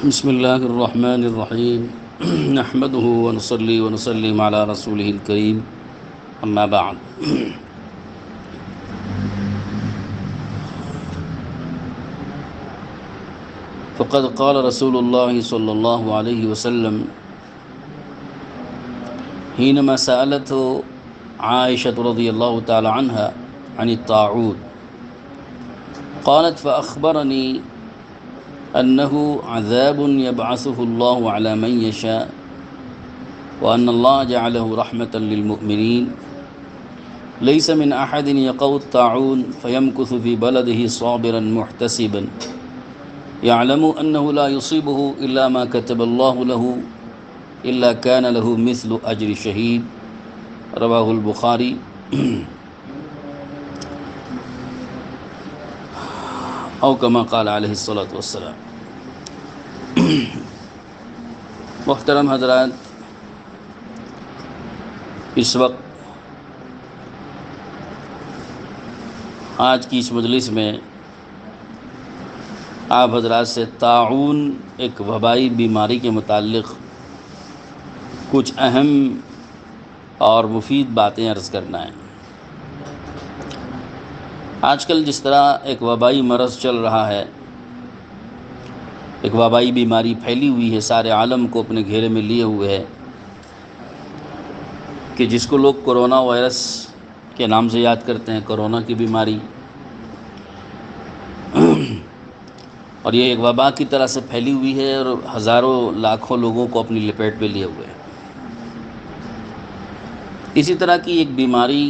بسم اللہ الرحمن الرحیم نحمده ونصلي ونسلم على رسوله الكریم اما بعد فقد قال رسول اللہ صلی اللہ علیہ وسلم حينما سألته عائشة رضی اللہ تعالی عنہ عن الطاعون قالت فأخبرني أنه عذاب يبعثه الله على من يشاء وأن الله جعله رحمة للمؤمنين ليس من أحد يقع الطاعون فيمكث في بلده صابرا محتسبا يعلم أنه لا يصيبه إلا ما كتب الله له إلا كان له مثل أجر شهيد رواه البخاري او كما قال علیہ الصلاۃ والسلام۔ محترم حضرات، اس وقت آج کی اس مجلس میں آپ حضرات سے طاعون ایک وبائی بیماری کے متعلق کچھ اہم اور مفید باتیں عرض کرنا ہے۔ آج کل جس طرح ایک وبائی مرض چل رہا ہے، ایک وبائی بیماری پھیلی ہوئی ہے، سارے عالم کو اپنے گھیرے میں لیے ہوئے ہے، کہ جس کو لوگ کرونا وائرس کے نام سے یاد کرتے ہیں، کرونا کی بیماری، اور یہ ایک وبا کی طرح سے پھیلی ہوئی ہے اور ہزاروں لاکھوں لوگوں کو اپنی لپیٹ میں لیے ہوئے ہے۔ اسی طرح کی ایک بیماری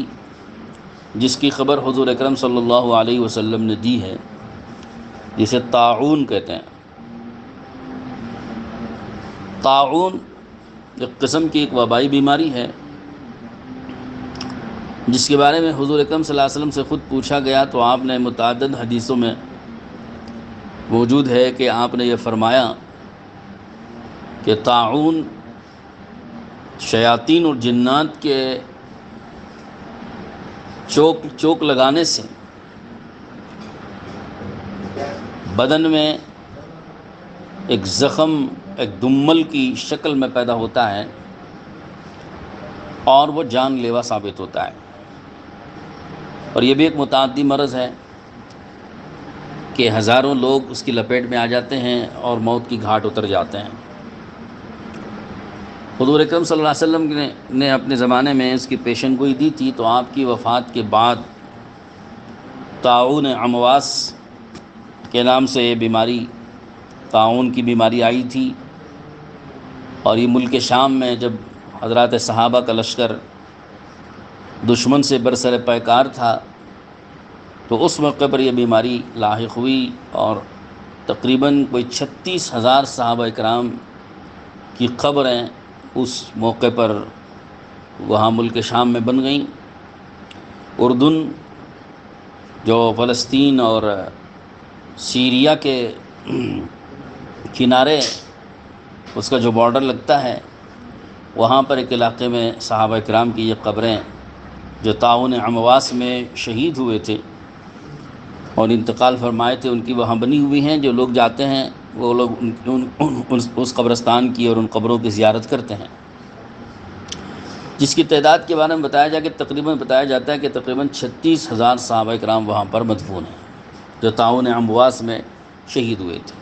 جس کی خبر حضور اکرم صلی اللہ علیہ وسلم نے دی ہے، جسے طاعون کہتے ہیں۔ طاعون ایک قسم کی ایک وبائی بیماری ہے جس کے بارے میں حضور اکرم صلی اللہ علیہ وسلم سے خود پوچھا گیا تو آپ نے متعدد حدیثوں میں موجود ہے کہ آپ نے یہ فرمایا کہ طاعون شیاطین اور جنات کے چوک لگانے سے بدن میں ایک زخم ایک دمل کی شکل میں پیدا ہوتا ہے اور وہ جان لیوا ثابت ہوتا ہے، اور یہ بھی ایک متعدی مرض ہے کہ ہزاروں لوگ اس کی لپیٹ میں آ جاتے ہیں اور موت کی گھاٹ اتر جاتے ہیں۔ حضور اکرم صلی اللہ علیہ وسلم نے اپنے زمانے میں اس کی پیشن گوئی دی تھی، تو آپ کی وفات کے بعد طاعون امواس کے نام سے یہ بیماری، طاعون کی بیماری آئی تھی، اور یہ ملک شام میں جب حضرات صحابہ کا لشکر دشمن سے برسر پیکار تھا تو اس موقع پر یہ بیماری لاحق ہوئی، اور تقریباً کوئی 36,000 صحابہ اکرام کی قبریں اس موقع پر وہاں ملک شام میں بن گئیں۔ اردن جو فلسطین اور سیریا کے کنارے اس کا جو بارڈر لگتا ہے، وہاں پر ایک علاقے میں صحابہ اکرام کی یہ قبریں جو طاعون امواس میں شہید ہوئے تھے اور انتقال فرمائے تھے، ان کی وہاں بنی ہوئی ہیں۔ جو لوگ جاتے ہیں وہ لوگ اس قبرستان کی اور ان قبروں کی زیارت کرتے ہیں، جس کی تعداد کے بارے میں بتایا جاتا ہے کہ تقریباً 36,000 صحابہ اکرام وہاں پر مدفون ہیں جو طاعون امواس میں شہید ہوئے تھے۔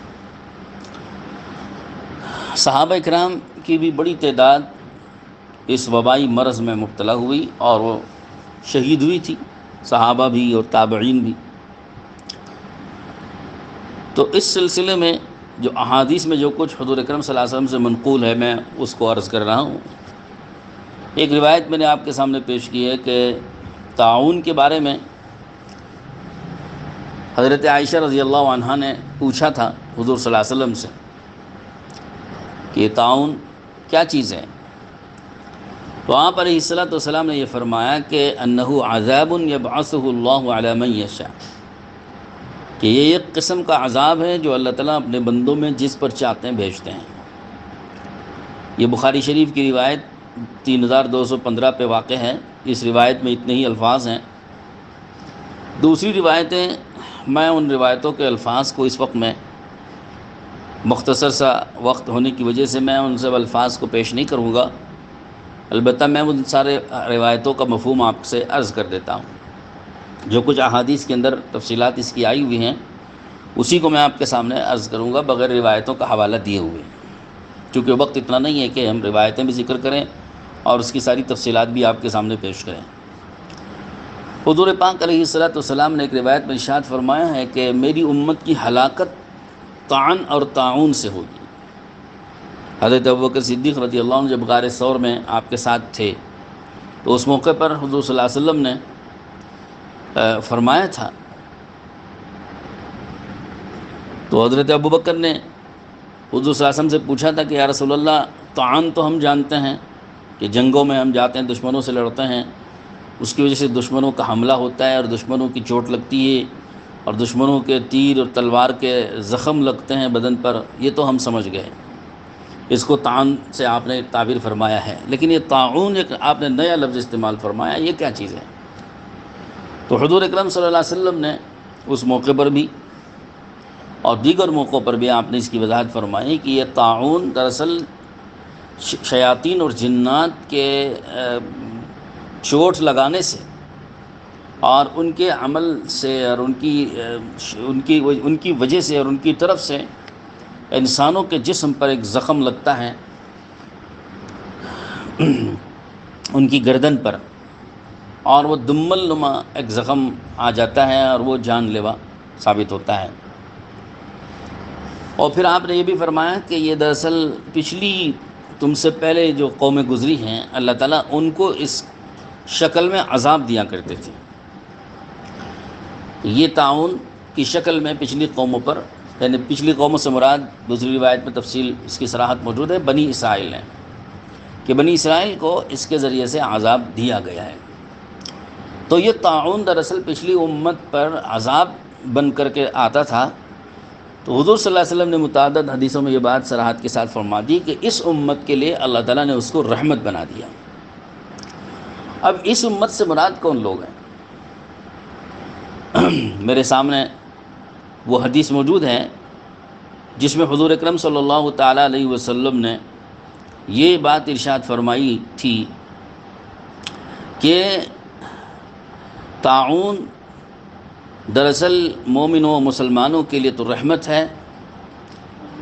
صحابہ اکرام کی بھی بڑی تعداد اس وبائی مرض میں مبتلا ہوئی اور وہ شہید ہوئی تھی، صحابہ بھی اور تابعین بھی۔ تو اس سلسلے میں جو احادیث میں جو کچھ حضور اکرم صلی اللہ علیہ وسلم سے منقول ہے، میں اس کو عرض کر رہا ہوں۔ ایک روایت میں نے آپ کے سامنے پیش کی ہے کہ طاعون کے بارے میں حضرت عائشہ رضی اللہ عنہا نے پوچھا تھا حضور صلی اللہ علیہ وسلم سے کہ یہ طاعون کیا چیز ہے، تو آپ علیہ الصلوۃ والسلام نے یہ فرمایا کہ انہ عذاب یبعثہ اللہ علی من یشاء، کہ یہ ایک قسم کا عذاب ہے جو اللہ تعالیٰ اپنے بندوں میں جس پر چاہتے ہیں بھیجتے ہیں۔ یہ بخاری شریف کی روایت 3215 پہ واقع ہے۔ اس روایت میں اتنے ہی الفاظ ہیں۔ دوسری روایتیں، میں ان روایتوں کے الفاظ کو اس وقت میں مختصر سا وقت ہونے کی وجہ سے میں ان سب الفاظ کو پیش نہیں کروں گا، البتہ میں ان سارے روایتوں کا مفہوم آپ سے عرض کر دیتا ہوں۔ جو کچھ احادیث کے اندر تفصیلات اس کی آئی ہوئی ہیں اسی کو میں آپ کے سامنے عرض کروں گا بغیر روایتوں کا حوالہ دیے ہوئے، کیونکہ وقت اتنا نہیں ہے کہ ہم روایتیں بھی ذکر کریں اور اس کی ساری تفصیلات بھی آپ کے سامنے پیش کریں۔ حضور پاک علیہ الصلوۃ والسلام نے ایک روایت میں ارشاد فرمایا ہے کہ میری امت کی ہلاکت طعن اور طاعون سے ہوگی۔ حضرت ابوبکر صدیق رضی اللہ عنہ جب غار ثور میں آپ کے ساتھ تھے تو اس موقع پر حضور صلی اللہ علیہ وسلم نے فرمایا تھا، تو حضرت ابوبکر نے حضور صلی اللہ علیہ وسلم سے پوچھا تھا کہ یا رسول اللہ، طعن تو ہم جانتے ہیں کہ جنگوں میں ہم جاتے ہیں، دشمنوں سے لڑتے ہیں، اس کی وجہ سے دشمنوں کا حملہ ہوتا ہے اور دشمنوں کی چوٹ لگتی ہے اور دشمنوں کے تیر اور تلوار کے زخم لگتے ہیں بدن پر، یہ تو ہم سمجھ گئے، اس کو طعن سے آپ نے تعبیر فرمایا ہے، لیکن یہ طاعون ایک آپ نے نیا لفظ استعمال فرمایا، یہ کیا چیز ہے؟ تو حضور اکرم صلی اللہ علیہ وسلم نے اس موقع پر بھی اور دیگر موقعوں پر بھی آپ نے اس کی وضاحت فرمائی کہ یہ طاعون دراصل شیاطین اور جنات کے چوٹ لگانے سے اور ان کے عمل سے اور ان کی وجہ سے اور ان کی طرف سے انسانوں کے جسم پر ایک زخم لگتا ہے، ان کی گردن پر، اور وہ دمل نما ایک زخم آ جاتا ہے اور وہ جان لیوا ثابت ہوتا ہے۔ اور پھر آپ نے یہ بھی فرمایا کہ یہ دراصل پچھلی تم سے پہلے جو قومیں گزری ہیں اللہ تعالیٰ ان کو اس شکل میں عذاب دیا کرتے تھے۔ یہ طاعون کی شکل میں پچھلی قوموں پر، یعنی پچھلی قوموں سے مراد دوسری روایت میں تفصیل اس کی صراحت موجود ہے، بنی اسرائیل ہیں، کہ بنی اسرائیل کو اس کے ذریعے سے عذاب دیا گیا ہے۔ تو یہ طاعون دراصل پچھلی امت پر عذاب بن کر کے آتا تھا، تو حضور صلی اللہ علیہ وسلم نے متعدد حدیثوں میں یہ بات صراحت کے ساتھ فرما دی کہ اس امت کے لیے اللہ تعالیٰ نے اس کو رحمت بنا دیا۔ اب اس امت سے مراد کون لوگ ہیں؟ میرے سامنے وہ حدیث موجود ہے جس میں حضور اکرم صلی اللہ تعالیٰ علیہ وسلم نے یہ بات ارشاد فرمائی تھی کہ طاعون دراصل مومنوں و مسلمانوں کے لیے تو رحمت ہے،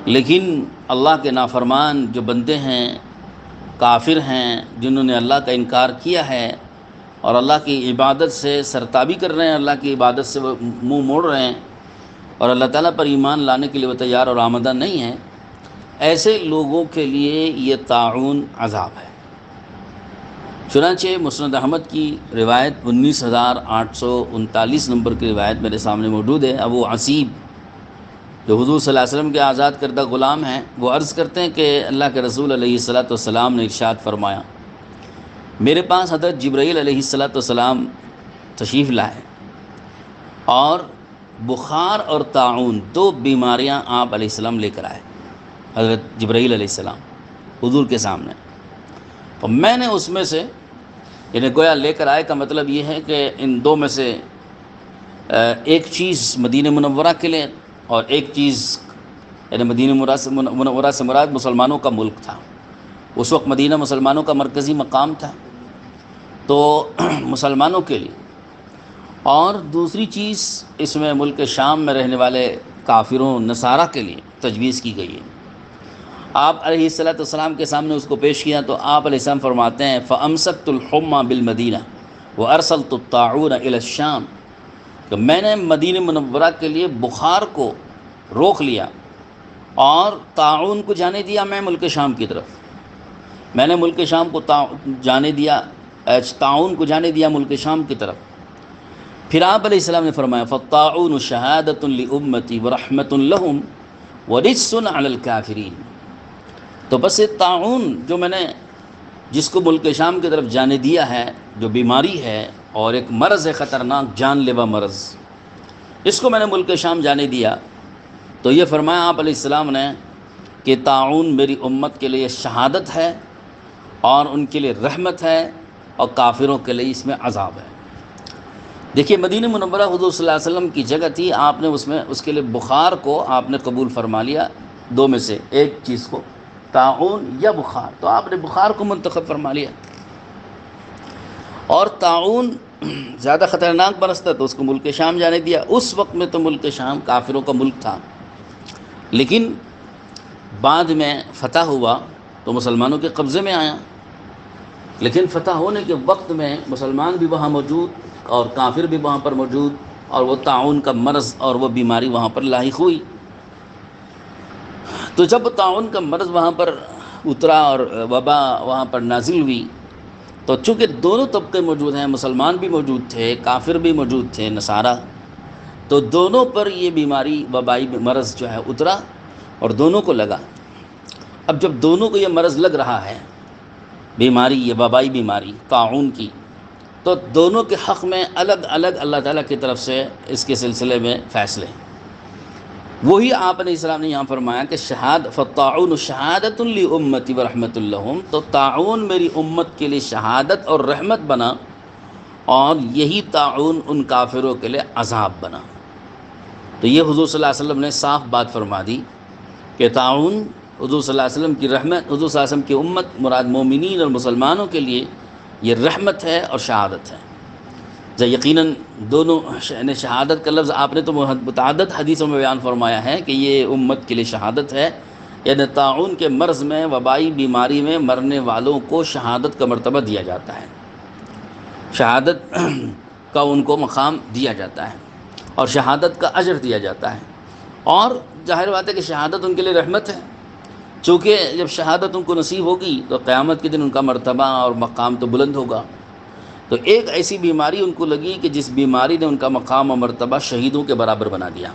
لیکن اللہ کے نافرمان جو بندے ہیں، کافر ہیں، جنہوں نے اللہ کا انکار کیا ہے اور اللہ کی عبادت سے سرتابی کر رہے ہیں، اللہ کی عبادت سے وہ منہ موڑ رہے ہیں اور اللہ تعالیٰ پر ایمان لانے کے لیے وہ تیار اور آمادہ نہیں ہیں، ایسے لوگوں کے لیے یہ طاعون عذاب ہے۔ چنانچہ مسند احمد کی روایت 19,839 نمبر کی روایت میرے سامنے موجود ہے۔ ابو عصیب جو حضور صلی اللہ علیہ وسلم کے آزاد کردہ غلام ہیں، وہ عرض کرتے ہیں کہ اللہ کے رسول علیہ الصلوۃ والسلام نے ارشاد فرمایا، میرے پاس حضرت جبرائیل علیہ الصلوۃ والسلام تشریف لائے اور بخار اور طاعون دو بیماریاں آپ علیہ السلام لے کر آئے، حضرت جبرائیل علیہ السلام حضور کے سامنے، اور میں نے اس میں سے، یعنی گویا لے کر آئے کا مطلب یہ ہے کہ ان دو میں سے ایک چیز مدینہ منورہ کے لیے اور ایک چیز، یعنی مدینہ منورہ سے مراد مسلمانوں کا ملک تھا، اس وقت مدینہ مسلمانوں کا مرکزی مقام تھا، تو مسلمانوں کے لیے، اور دوسری چیز اس میں ملک شام میں رہنے والے کافروں نصارہ کے لیے تجویز کی گئی ہے۔ آپ علیہ الصلوۃ والسلام کے سامنے اس کو پیش کیا تو آپ علیہ السلام فرماتے ہیں فَأَمْسَكْتُ الْحُمَّى بِالْمَدِينَةِ وَأَرْسَلْتُ الطَّاعُونَ إِلَى الشَّامِ، کہ میں نے مدینہ منورہ کے لیے بخار کو روک لیا اور طاعون کو جانے دیا میں ملک شام کی طرف، میں نے ملک شام کو جانے دیا، طاعون کو جانے دیا ملک شام کی طرف۔ پھر آپ علیہ السلام نے فرمایا فَالطَّاعُونُ شَهَادَةٌ لِأُمَّتِي وَرَحْمَةٌ لَهُمْ وَرِجْسٌ عَلَى الْكَافِرِينَ، تو بس یہ طاعون جو میں نے جس کو ملک شام کی طرف جانے دیا ہے، جو بیماری ہے اور ایک مرض ہے خطرناک جان لیوا مرض، اس کو میں نے ملک شام جانے دیا، تو یہ فرمایا آپ علیہ السلام نے کہ طاعون میری امت کے لیے شہادت ہے اور ان کے لیے رحمت ہے اور کافروں کے لیے اس میں عذاب ہے۔ دیکھیے مدینہ منورہ حضور صلی اللہ علیہ وسلم کی جگہ تھی، آپ نے اس کے لیے بخار کو آپ نے قبول فرما لیا دو میں سے ایک چیز کو، طاعون یا بخار، تو آپ نے بخار کو منتخب فرما لیا۔ اور طاعون زیادہ خطرناک برس تھا تو اس کو ملک شام جانے دیا۔ اس وقت میں تو ملک شام کافروں کا ملک تھا، لیکن بعد میں فتح ہوا تو مسلمانوں کے قبضے میں آیا، لیکن فتح ہونے کے وقت میں مسلمان بھی وہاں موجود اور کافر بھی وہاں پر موجود، اور وہ طاعون کا مرض اور وہ بیماری وہاں پر لاحق ہوئی۔ تو جب طاعون کا مرض وہاں پر اترا اور وبا وہاں پر نازل ہوئی، تو چونکہ دونوں طبقے موجود ہیں، مسلمان بھی موجود تھے، کافر بھی موجود تھے، نصارہ، تو دونوں پر یہ بیماری وبائی مرض جو ہے اترا اور دونوں کو لگا۔ اب جب دونوں کو یہ مرض لگ رہا ہے، بیماری، یہ وبائی بیماری طاعون کی، تو دونوں کے حق میں الگ الگ اللہ تعالیٰ کی طرف سے اس کے سلسلے میں فیصلے۔ وہی آپ علیہ السلام نے یہاں فرمایا کہ فالطاعون شہادۃ لامتی ورحمۃ لہم، تو طاعون میری امت کے لیے شہادت اور رحمت بنا، اور یہی طاعون ان کافروں کے لیے عذاب بنا۔ تو یہ حضور صلی اللہ علیہ وسلم نے صاف بات فرما دی کہ طاعون حضور صلی اللہ علیہ وسلم کی رحمت، حضور صلی اللہ علیہ وسلم کی امت مراد مومنین اور مسلمانوں کے لیے یہ رحمت ہے اور شہادت ہے۔ یقیناً دونوں شہادت کا لفظ آپ نے تو متعدد حدیثوں میں بیان فرمایا ہے کہ یہ امت کے لیے شہادت ہے، یعنی طاعون کے مرض میں، وبائی بیماری میں مرنے والوں کو شہادت کا مرتبہ دیا جاتا ہے، شہادت کا ان کو مقام دیا جاتا ہے اور شہادت کا اجر دیا جاتا ہے۔ اور ظاہر بات ہے کہ شہادت ان کے لیے رحمت ہے، چونکہ جب شہادت ان کو نصیب ہوگی تو قیامت کے دن ان کا مرتبہ اور مقام تو بلند ہوگا۔ تو ایک ایسی بیماری ان کو لگی کہ جس بیماری نے ان کا مقام و مرتبہ شہیدوں کے برابر بنا دیا۔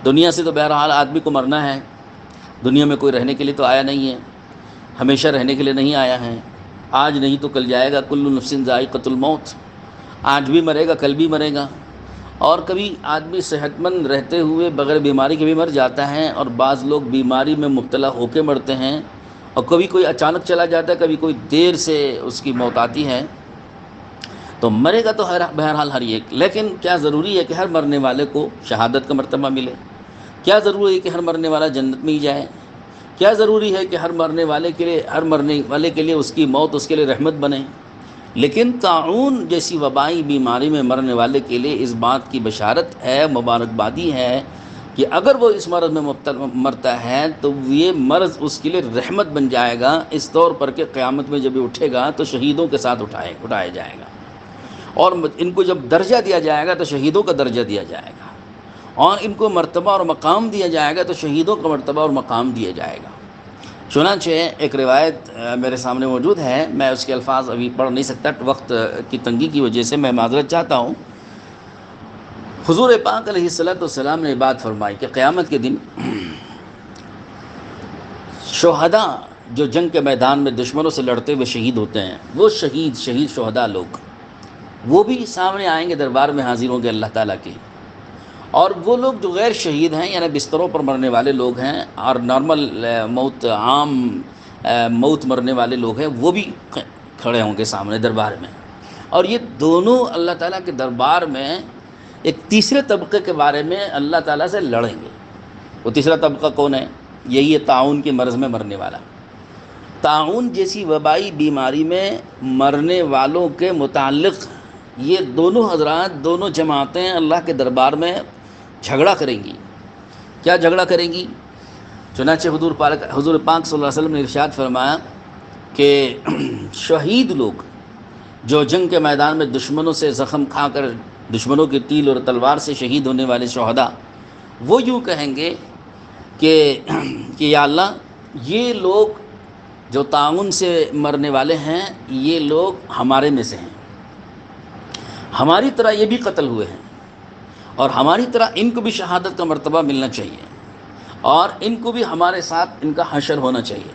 دنیا سے تو بہرحال آدمی کو مرنا ہے، دنیا میں کوئی رہنے کے لیے تو آیا نہیں ہے، ہمیشہ رہنے کے لیے نہیں آیا ہے، آج نہیں تو کل جائے گا، کل نفس ذائقۃ الموت، آج بھی مرے گا، کل بھی مرے گا۔ اور کبھی آدمی صحت مند رہتے ہوئے بغیر بیماری کے بھی مر جاتا ہے، اور بعض لوگ بیماری میں مبتلا ہو کے مرتے ہیں، اور کبھی کوئی اچانک چلا جاتا ہے، کبھی کوئی دیر سے اس کی موت آتی ہے۔ تو مرے گا تو بہرحال ہر ایک، لیکن کیا ضروری ہے کہ ہر مرنے والے کو شہادت کا مرتبہ ملے؟ کیا ضروری ہے کہ ہر مرنے والا جنت میں ہی جائے؟ کیا ضروری ہے کہ ہر مرنے والے کے لیے اس کی موت اس کے لیے رحمت بنے؟ لیکن طاعون جیسی وبائی بیماری میں مرنے والے کے لیے اس بات کی بشارت ہے، مبارکبادی ہے کہ اگر وہ اس مرض میں مرتا ہے تو یہ مرض اس کے لیے رحمت بن جائے گا، اس طور پر کہ قیامت میں جب یہ اٹھے گا تو شہیدوں کے ساتھ اٹھایا جائے گا، اور ان کو جب درجہ دیا جائے گا تو شہیدوں کا درجہ دیا جائے گا، اور ان کو مرتبہ اور مقام دیا جائے گا تو شہیدوں کا مرتبہ اور مقام دیا جائے گا۔ چنانچہ ایک روایت میرے سامنے موجود ہے، میں اس کے الفاظ ابھی پڑھ نہیں سکتا، وقت کی تنگی کی وجہ سے میں معذرت چاہتا ہوں۔ حضور پاک علیہ السلام نے بات فرمائی کہ قیامت کے دن شہداء جو جنگ کے میدان میں دشمنوں سے لڑتے ہوئے شہید ہوتے ہیں، وہ شہید شہداء لوگ، وہ بھی سامنے آئیں گے، دربار میں حاضر ہوں گے اللہ تعالیٰ کے۔ اور وہ لوگ جو غیر شہید ہیں، یعنی بستروں پر مرنے والے لوگ ہیں اور نارمل موت، عام موت مرنے والے لوگ ہیں، وہ بھی کھڑے ہوں گے سامنے دربار میں، اور یہ دونوں اللہ تعالیٰ کے دربار میں ایک تیسرے طبقے کے بارے میں اللہ تعالیٰ سے لڑیں گے۔ وہ تیسرا طبقہ کون ہے؟ یہی ہے طاعون کے مرض میں مرنے والا۔ طاعون جیسی وبائی بیماری میں مرنے والوں کے متعلق یہ دونوں حضرات، دونوں جماعتیں اللہ کے دربار میں جھگڑا کریں گی۔ کیا جھگڑا کریں گی؟ چنانچہ حضور پاک صلی اللہ علیہ وسلم نے ارشاد فرمایا کہ شہید لوگ جو جنگ کے میدان میں دشمنوں سے زخم کھا کر، دشمنوں کی تیر اور تلوار سے شہید ہونے والے شہداء، وہ یوں کہیں گے کہ یا اللہ، یہ لوگ جو طاعون سے مرنے والے ہیں، یہ لوگ ہمارے میں سے ہیں، ہماری طرح یہ بھی قتل ہوئے ہیں، اور ہماری طرح ان کو بھی شہادت کا مرتبہ ملنا چاہیے، اور ان کو بھی ہمارے ساتھ ان کا حشر ہونا چاہیے،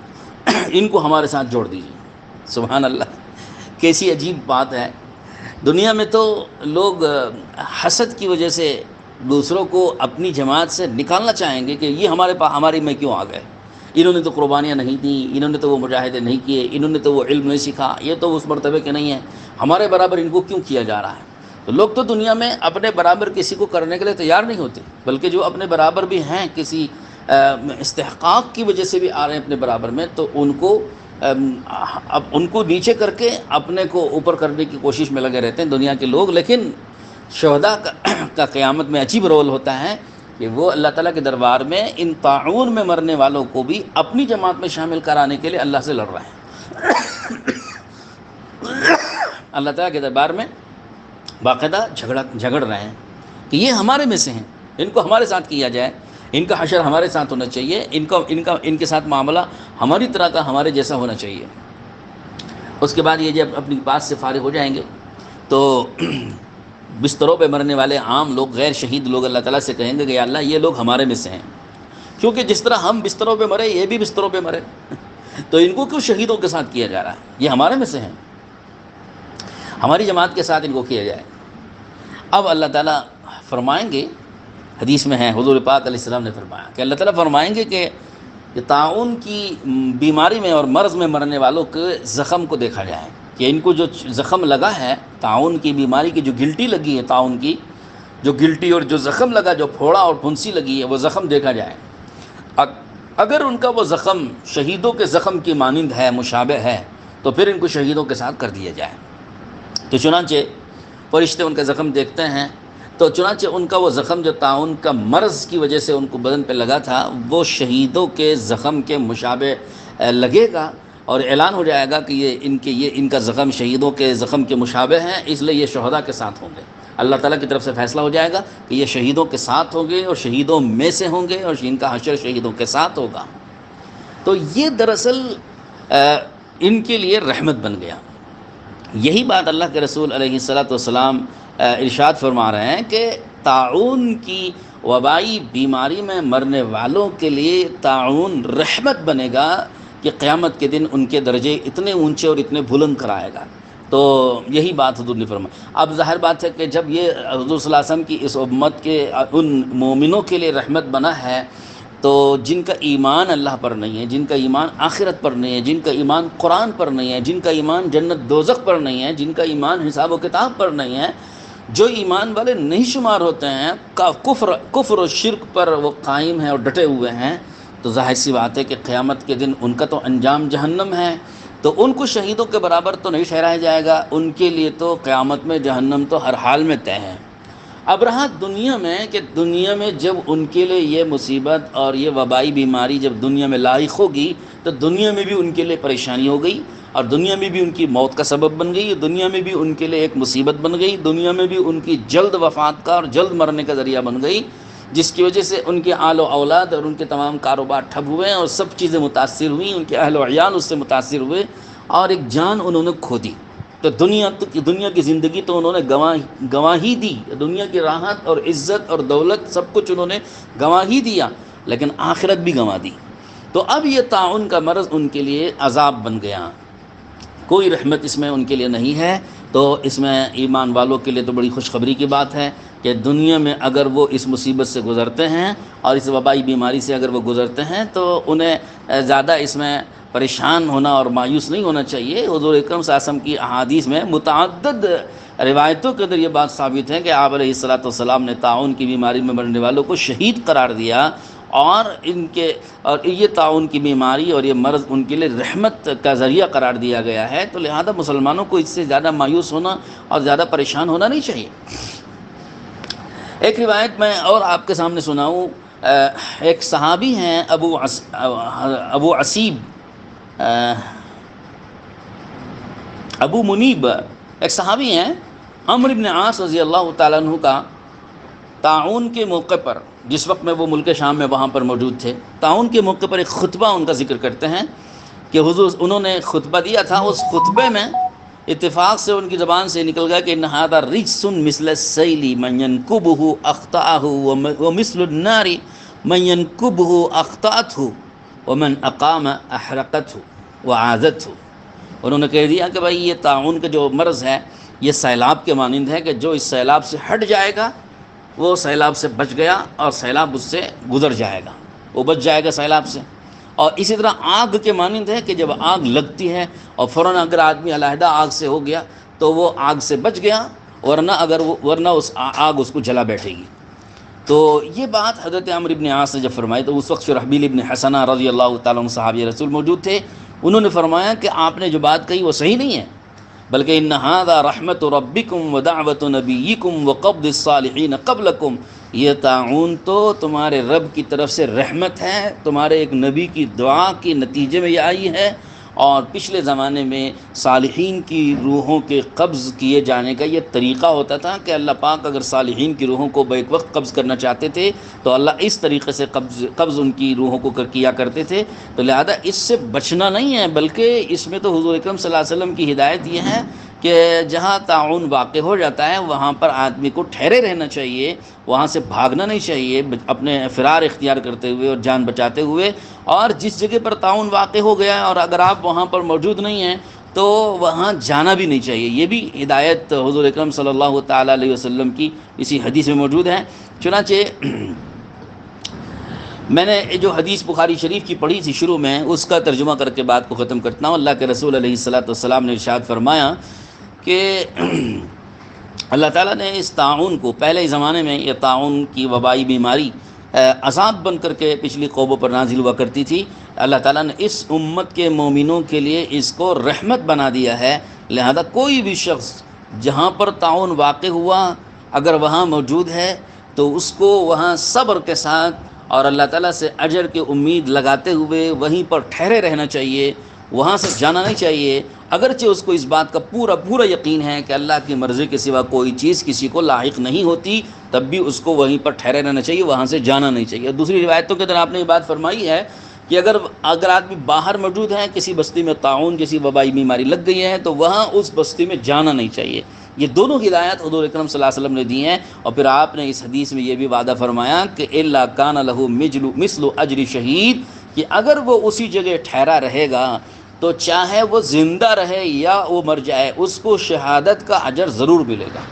ان کو ہمارے ساتھ جوڑ دیجیے۔ سبحان اللہ، کیسی عجیب بات ہے۔ دنیا میں تو لوگ حسد کی وجہ سے دوسروں کو اپنی جماعت سے نکالنا چاہیں گے کہ یہ ہماری میں کیوں آ گئے، انہوں نے تو قربانیاں نہیں دیں، انہوں نے تو وہ مجاہدے نہیں کیے، انہوں نے تو وہ علم نہیں سیکھا، یہ تو اس مرتبے کے نہیں ہیں، ہمارے برابر ان کو کیوں کیا جا رہا ہے۔ تو لوگ تو دنیا میں اپنے برابر کسی کو کرنے کے لیے تیار نہیں ہوتے، بلکہ جو اپنے برابر بھی ہیں کسی استحقاق کی وجہ سے بھی آ رہے ہیں اپنے برابر میں، تو اب ان کو نیچے کر کے اپنے کو اوپر کرنے کی کوشش میں لگے رہتے ہیں دنیا کے لوگ. لیکن شہداء کا قیامت میں عجیب رول ہوتا ہے کہ وہ اللہ تعالیٰ کے دربار میں ان طاعون میں مرنے والوں کو بھی اپنی جماعت میں شامل کرانے کے لیے اللہ سے لڑ رہے ہیں. اللہ تعالیٰ کے دربار میں باقاعدہ جھگڑ رہے ہیں کہ یہ ہمارے میں سے ہیں، ان کو ہمارے ساتھ کیا جائے، ان کا حشر ہمارے ساتھ ہونا چاہیے، ان کے ساتھ معاملہ ہماری طرح کا، ہمارے جیسا ہونا چاہیے. اس کے بعد یہ جب اپنی بات سے فارغ ہو جائیں گے تو بستروں پہ مرنے والے عام لوگ، غیر شہید لوگ اللہ تعالیٰ سے کہیں گے کہ یا اللہ یہ لوگ ہمارے میں سے ہیں، کیونکہ جس طرح ہم بستروں پہ مرے یہ بھی بستروں پہ مرے، تو ان کو کیوں شہیدوں کے ساتھ کیا جا رہا ہے؟ یہ ہمارے میں سے ہیں، ہماری جماعت کے ساتھ ان کو کیا جائے. اب اللہ تعالیٰ فرمائیں گے، حدیث میں ہے حضور پاک علیہ السلام نے فرمایا کہ اللہ تعالیٰ فرمائیں گے کہ طاعون کی بیماری میں اور مرض میں مرنے والوں کے زخم کو دیکھا جائے کہ ان کو جو زخم لگا ہے طاعون کی بیماری کی، جو گلٹی لگی ہے، طاعون کی جو گلٹی اور جو زخم لگا، جو پھوڑا اور پھنسی لگی ہے، وہ زخم دیکھا جائے. اگر ان کا وہ زخم شہیدوں کے زخم کی مانند ہے، مشابہ ہے، تو پھر ان کو شہیدوں کے ساتھ کر دیا جائے. تو چنانچہ فرشتے ان کا زخم دیکھتے ہیں، تو چنانچہ ان کا وہ زخم جو طاعون کا مرض کی وجہ سے ان کو بدن پہ لگا تھا، وہ شہیدوں کے زخم کے مشابہ لگے گا، اور اعلان ہو جائے گا کہ یہ ان کا زخم شہیدوں کے زخم کے مشابہ ہیں، اس لیے یہ شہداء کے ساتھ ہوں گے. اللہ تعالیٰ کی طرف سے فیصلہ ہو جائے گا کہ یہ شہیدوں کے ساتھ ہوں گے اور شہیدوں میں سے ہوں گے، اور ان کا حشر شہیدوں کے ساتھ ہوگا. تو یہ دراصل ان کے لیے رحمت بن گیا. یہی بات اللہ کے رسول علیہ السلام ارشاد فرما رہے ہیں کہ طاعون کی وبائی بیماری میں مرنے والوں کے لیے طاعون رحمت بنے گا کہ قیامت کے دن ان کے درجے اتنے اونچے اور اتنے بلند کرائے گا. تو یہی بات حضور نے فرمائی. اب ظاہر بات ہے کہ جب یہ حضور صلی اللہ علیہ وسلم کی اس امت کے ان مومنوں کے لیے رحمت بنا ہے، تو جن کا ایمان اللہ پر نہیں ہے، جن کا ایمان آخرت پر نہیں ہے، جن کا ایمان قرآن پر نہیں ہے، جن کا ایمان جنت دوزخ پر نہیں ہے، جن کا ایمان حساب و کتاب پر نہیں ہے، جو ایمان والے نہیں شمار ہوتے ہیں، کفر و شرک پر وہ قائم ہیں اور ڈٹے ہوئے ہیں، تو ظاہر سی بات ہے کہ قیامت کے دن ان کا تو انجام جہنم ہے. تو ان کو شہیدوں کے برابر تو نہیں ٹھہرایا جائے گا، ان کے لیے تو قیامت میں جہنم تو ہر حال میں طے ہے. اب رہا دنیا میں کہ دنیا میں جب ان کے لیے یہ مصیبت اور یہ وبائی بیماری جب دنیا میں لاحق ہوگی، تو دنیا میں بھی ان کے لیے پریشانی ہو گئی، اور دنیا میں بھی ان کی موت کا سبب بن گئی، دنیا میں بھی ان کے لیے ایک مصیبت بن گئی، دنیا میں بھی ان کی جلد وفات کا اور جلد مرنے کا ذریعہ بن گئی، جس کی وجہ سے ان کے آل و اولاد اور ان کے تمام کاروبار ٹھپ ہوئے اور سب چیزیں متاثر ہوئیں، ان کے اہل و عیال اس سے متاثر ہوئے، اور ایک جان انہوں نے کھو دی. تو دنیا کی زندگی تو انہوں نے گنوا ہی دی، دنیا کی راحت اور عزت اور دولت سب کچھ انہوں نے گنوا ہی دیا، لیکن آخرت بھی گنوا دی. تو اب یہ طاعون کا مرض ان کے لیے عذاب بن گیا، کوئی رحمت اس میں ان کے لیے نہیں ہے. تو اس میں ایمان والوں کے لیے تو بڑی خوشخبری کی بات ہے کہ دنیا میں اگر وہ اس مصیبت سے گزرتے ہیں اور اس وبائی بیماری سے اگر وہ گزرتے ہیں، تو انہیں زیادہ اس میں پریشان ہونا اور مایوس نہیں ہونا چاہیے. حضور اکرم صلی اللہ علیہ وسلم کی احادیث میں متعدد روایتوں کے اندر یہ بات ثابت ہے کہ آپ علیہ السلام نے طاعون کی بیماری میں مرنے والوں کو شہید قرار دیا، اور یہ طاعون کی بیماری اور یہ مرض ان کے لیے رحمت کا ذریعہ قرار دیا گیا ہے. تو لہذا مسلمانوں کو اس سے زیادہ مایوس ہونا اور زیادہ پریشان ہونا نہیں چاہیے. ایک روایت میں اور آپ کے سامنے سناؤں. ایک صحابی ہیں ابو منیب، ایک صحابی ہیں، عمرو بن عاص رضی اللہ تعالیٰ عنہ کا طاعون کے موقع پر، جس وقت میں وہ ملک شام میں وہاں پر موجود تھے، طاعون کے موقع پر ایک خطبہ ان کا ذکر کرتے ہیں کہ حضور انہوں نے خطبہ دیا تھا. اس خطبے میں اتفاق سے ان کی زبان سے نکل گیا کہ ان ھذا رجس مثل السیل من ینکبہ اخطأہ ومثل النار من ینکبہ اخطأتہ ومن اقام احرقتہ وعاذتہ. انہوں نے کہہ دیا کہ بھائی یہ طاعون کا جو مرض ہے یہ سیلاب کے مانند ہے کہ جو اس سیلاب سے ہٹ جائے گا وہ سیلاب سے بچ گیا، اور سیلاب اس سے گزر جائے گا، وہ بچ جائے گا سیلاب سے. اور اسی طرح آگ کے مانند ہے کہ جب آگ لگتی ہے اور فوراً اگر آدمی علیحدہ آگ سے ہو گیا تو وہ آگ سے بچ گیا، ورنہ اس آگ اس کو جلا بیٹھے گی. تو یہ بات حضرت عمرو بن عاص نے جب فرمائی تو اس وقت شرحبیل ابن حسنہ رضی اللہ تعالیٰ عنہ صحابی رسول موجود تھے. انہوں نے فرمایا کہ آپ نے جو بات کہی وہ صحیح نہیں ہے، بلکہ ان ھذا رحمت ربکم ودعوت نبیکم وقبض الصالحین قبلکم، یہ طاعون تو تمہارے رب کی طرف سے رحمت ہے، تمہارے ایک نبی کی دعا کے نتیجے میں یہ آئی ہے، اور پچھلے زمانے میں صالحین کی روحوں کے قبض کیے جانے کا یہ طریقہ ہوتا تھا کہ اللہ پاک اگر صالحین کی روحوں کو بیک وقت قبض کرنا چاہتے تھے تو اللہ اس طریقے سے قبض ان کی روحوں کو کیا کرتے تھے. تو لہذا اس سے بچنا نہیں ہے، بلکہ اس میں تو حضور اکرم صلی اللہ علیہ وسلم کی ہدایت یہ ہے کہ جہاں طاعون واقع ہو جاتا ہے وہاں پر آدمی کو ٹھہرے رہنا چاہیے، وہاں سے بھاگنا نہیں چاہیے، اپنے فرار اختیار کرتے ہوئے اور جان بچاتے ہوئے. اور جس جگہ پر طاعون واقع ہو گیا ہے اور اگر آپ وہاں پر موجود نہیں ہیں تو وہاں جانا بھی نہیں چاہیے. یہ بھی ہدایت حضور اکرم صلی اللہ تعالیٰ علیہ وسلم کی اسی حدیث میں موجود ہے. چنانچہ میں نے جو حدیث بخاری شریف کی پڑھی تھی شروع میں، اس کا ترجمہ کر کے بات کو ختم کرتا ہوں. اللہ کے رسول علیہ الصلوۃ والسلام نے ارشاد فرمایا کہ اللہ تعالیٰ نے اس طاعون کو، پہلے زمانے میں یہ طاعون کی وبائی بیماری عذاب بن کر کے پچھلی قوموں پر نازل ہوا کرتی تھی، اللہ تعالیٰ نے اس امت کے مومنوں کے لیے اس کو رحمت بنا دیا ہے. لہذا کوئی بھی شخص جہاں پر طاعون واقع ہوا اگر وہاں موجود ہے تو اس کو وہاں صبر کے ساتھ اور اللہ تعالیٰ سے اجر کی امید لگاتے ہوئے وہیں پر ٹھہرے رہنا چاہیے، وہاں سے جانا نہیں چاہیے. اگرچہ اس کو اس بات کا پورا یقین ہے کہ اللہ کی مرضی کے سوا کوئی چیز کسی کو لاحق نہیں ہوتی، تب بھی اس کو وہیں پر ٹھہرے رہنا چاہیے، وہاں سے جانا نہیں چاہیے. دوسری روایتوں کے اندر آپ نے یہ بات فرمائی ہے کہ اگر آدمی باہر موجود ہے، کسی بستی میں طاعون جیسی وبائی بیماری لگ گئی ہے تو وہاں اس بستی میں جانا نہیں چاہیے. یہ دونوں ہدایات حضور اکرم صلی اللہ علیہ وسلم نے دی ہیں. اور پھر آپ نے اس حدیث میں یہ بھی وعدہ فرمایا کہ الا کان لہ مثل اجر شہید، کہ اگر وہ اسی جگہ ٹھہرا رہے گا تو چاہے وہ زندہ رہے یا وہ مر جائے اس کو شہادت کا اجر ضرور ملے گا.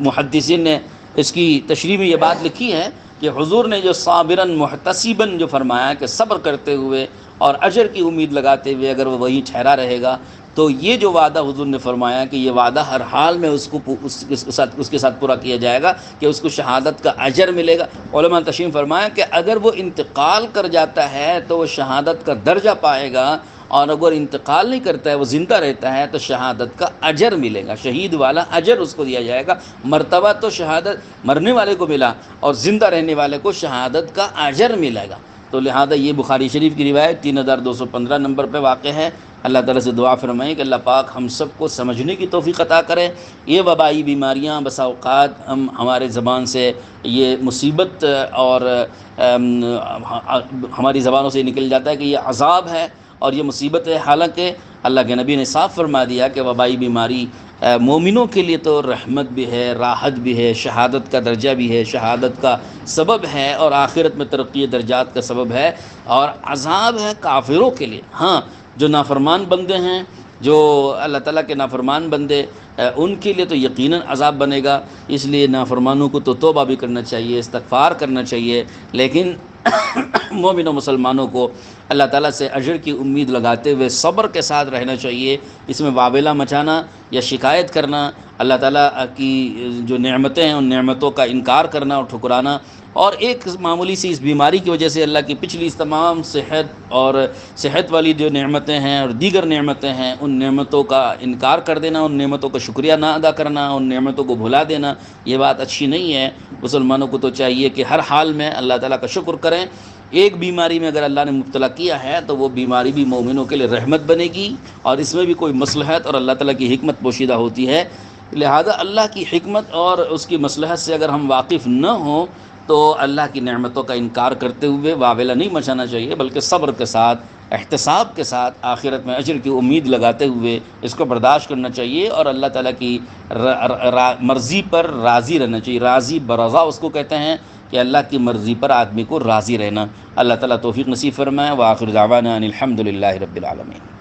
محدثین نے اس کی تشریح میں یہ بات لکھی ہے کہ حضور نے جو صابراً محتسباً جو فرمایا کہ صبر کرتے ہوئے اور اجر کی امید لگاتے ہوئے اگر وہ وہیں ٹھہرا رہے گا، تو یہ جو وعدہ حضور نے فرمایا کہ یہ وعدہ ہر حال میں اس کے ساتھ پورا کیا جائے گا کہ اس کو شہادت کا اجر ملے گا. علماء نے تشریح فرمایا کہ اگر وہ انتقال کر جاتا ہے تو وہ شہادت کا درجہ پائے گا، اور اگر انتقال نہیں کرتا ہے، وہ زندہ رہتا ہے، تو شہادت کا اجر ملے گا، شہید والا اجر اس کو دیا جائے گا. مرتبہ تو شہادت مرنے والے کو ملا اور زندہ رہنے والے کو شہادت کا اجر ملے گا. تو لہذا یہ بخاری شریف کی روایت 3215 نمبر پہ واقع ہے. اللہ تعالیٰ سے دعا فرمائیں کہ اللہ پاک ہم سب کو سمجھنے کی توفیق عطا کرے. یہ وبائی بیماریاں بسا اوقات ہمارے زبان سے یہ مصیبت اور ہماری زبانوں سے نکل جاتا ہے کہ یہ عذاب ہے اور یہ مصیبت ہے، حالانکہ اللہ کے نبی نے صاف فرما دیا کہ وبائی بیماری مومنوں کے لیے تو رحمت بھی ہے، راحت بھی ہے، شہادت کا درجہ بھی ہے، شہادت کا سبب ہے اور آخرت میں ترقی درجات کا سبب ہے، اور عذاب ہے کافروں کے لیے. ہاں، جو نافرمان بندے ہیں، جو اللہ تعالیٰ کے نافرمان بندے، ان کے لیے تو یقیناً عذاب بنے گا. اس لیے نافرمانوں کو تو توبہ بھی کرنا چاہیے، استغفار کرنا چاہیے، لیکن مومن و مسلمانوں کو اللہ تعالیٰ سے اجر کی امید لگاتے ہوئے صبر کے ساتھ رہنا چاہیے. اس میں واویلا مچانا یا شکایت کرنا، اللہ تعالیٰ کی جو نعمتیں ہیں ان نعمتوں کا انکار کرنا اور ٹھکرانا، اور ایک معمولی سی اس بیماری کی وجہ سے اللہ کی پچھلی اس تمام صحت والی جو نعمتیں ہیں اور دیگر نعمتیں ہیں ان نعمتوں کا انکار کر دینا، ان نعمتوں کا شکریہ نہ ادا کرنا، ان نعمتوں کو بھلا دینا، یہ بات اچھی نہیں ہے. مسلمانوں کو تو چاہیے کہ ہر حال میں اللہ تعالیٰ کا شکر کریں. ایک بیماری میں اگر اللہ نے مبتلا کیا ہے تو وہ بیماری بھی مومنوں کے لیے رحمت بنے گی، اور اس میں بھی کوئی مصلحت اور اللہ تعالیٰ کی حکمت پوشیدہ ہوتی ہے. لہذا اللہ کی حکمت اور اس کی مصلحت سے اگر ہم واقف نہ ہوں تو اللہ کی نعمتوں کا انکار کرتے ہوئے واویلا نہیں مچانا چاہیے، بلکہ صبر کے ساتھ، احتساب کے ساتھ، آخرت میں اجر کی امید لگاتے ہوئے اس کو برداشت کرنا چاہیے اور اللہ تعالیٰ کی مرضی پر راضی رہنا چاہیے. راضی برضا اس کو کہتے ہیں کہ اللہ کی مرضی پر آدمی کو راضی رہنا. اللہ تعالیٰ توفیق نصیب فرمائے. وآخر دعوانا ان الحمد للہ رب العالمین.